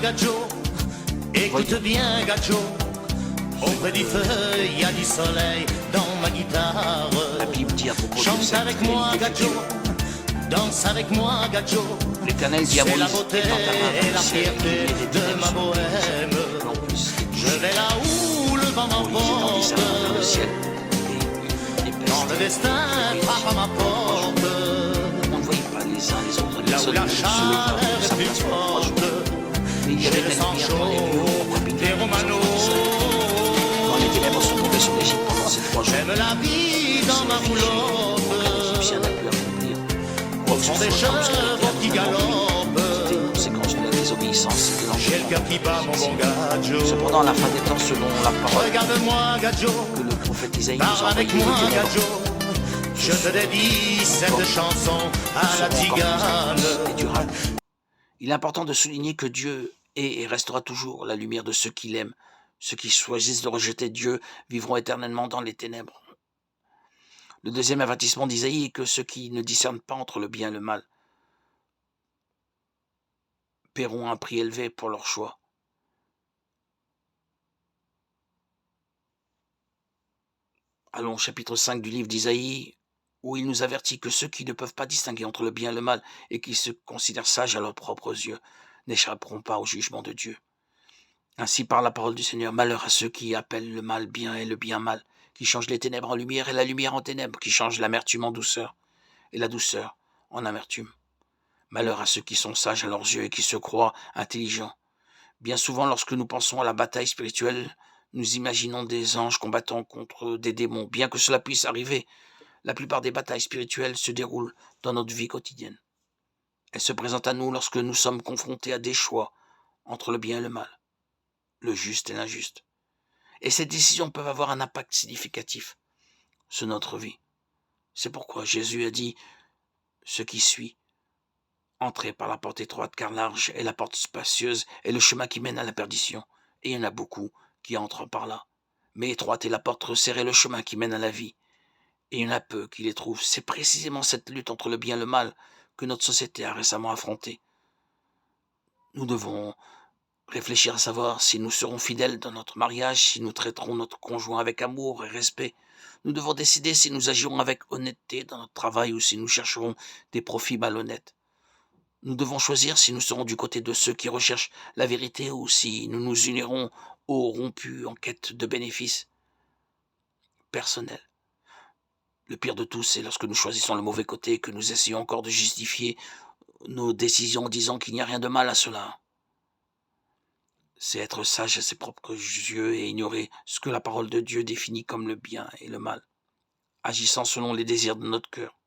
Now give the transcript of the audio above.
Gadjo, écoute bien Gadjo. Auprès du feu, il y a du soleil dans ma guitare. La Bible dit à propos de Chante cette avec moi Gadjo, danse avec moi Gadjo. l'Éternel dit à C'est la Moïs, beauté étends ta main vers et le la ciel, et fierté les de ténèbres ma sont bohème. brisées. En plus, Je vais là où le vent Moïs étendit sa main vers le m'emporte, ciel, et les quand le pestes destin frappe à ma porte, on ne voyait pas les uns les autres, là où personne la ne se leva chaleur de sa est plus place pendant 3 jours. forte. Mais il y J'ai avait le de la sang lumière dans les lieux chaud où des Romanos. quand les ténèbres sont tombées sur l'Égypte pendant ces 3 jours, J'aime la vie dans ma aucun roulotte, Égyptien n'a pu accomplir au fond des chevaux qui galopent. c'était une conséquence de la désobéissance et de J'ai le cœur qui bat, mon bon Gadjo. Cependant, à la fin des temps, selon la parole Regarde-moi, Gadjo, que le prophète Isaïe nous parle a avec envoyée, moi, les ténèbres Gadjo. Je te dédie cette chanson à la seront encore plus intenses et tigane. durables. Il est important de souligner que Dieu est et restera toujours la lumière de ceux qui l'aiment. Ceux qui choisissent de rejeter Dieu vivront éternellement dans les ténèbres. Le deuxième avertissement d'Isaïe est que ceux qui ne discernent pas entre le bien et le mal paieront un prix élevé pour leur choix. Allons, chapitre 5 du livre d'Isaïe, où il nous avertit que ceux qui ne peuvent pas distinguer entre le bien et le mal et qui se considèrent sages à leurs propres yeux n'échapperont pas au jugement de Dieu. Ainsi par la parole du Seigneur, malheur à ceux qui appellent le mal bien et le bien mal, qui changent les ténèbres en lumière et la lumière en ténèbres, qui changent l'amertume en douceur et la douceur en amertume. Malheur à ceux qui sont sages à leurs yeux et qui se croient intelligents. Bien souvent, lorsque nous pensons à la bataille spirituelle, nous imaginons des anges combattant contre des démons. Bien que cela puisse arriver, la plupart des batailles spirituelles se déroulent dans notre vie quotidienne. Elles se présentent à nous lorsque nous sommes confrontés à des choix entre le bien et le mal, le juste et l'injuste. Et ces décisions peuvent avoir un impact significatif sur notre vie. C'est pourquoi Jésus a dit ce qui suit: entrez par la porte étroite, car large est la porte spacieuse et le chemin qui mène à la perdition. Et il y en a beaucoup qui entrent par là. Mais étroite est la porte resserrée, le chemin qui mène à la vie. Et il y en a peu qui les trouvent. C'est précisément cette lutte entre le bien et le mal que notre société a récemment affrontée. Nous devons réfléchir à savoir si nous serons fidèles dans notre mariage, si nous traiterons notre conjoint avec amour et respect. Nous devons décider si nous agirons avec honnêteté dans notre travail ou si nous chercherons des profits malhonnêtes. Nous devons choisir si nous serons du côté de ceux qui recherchent la vérité ou si nous nous unirons aux rompus en quête de bénéfices personnels. Le pire de tout, c'est lorsque nous choisissons le mauvais côté et que nous essayons encore de justifier nos décisions en disant qu'il n'y a rien de mal à cela. C'est être sage à ses propres yeux et ignorer ce que la parole de Dieu définit comme le bien et le mal, agissant selon les désirs de notre cœur.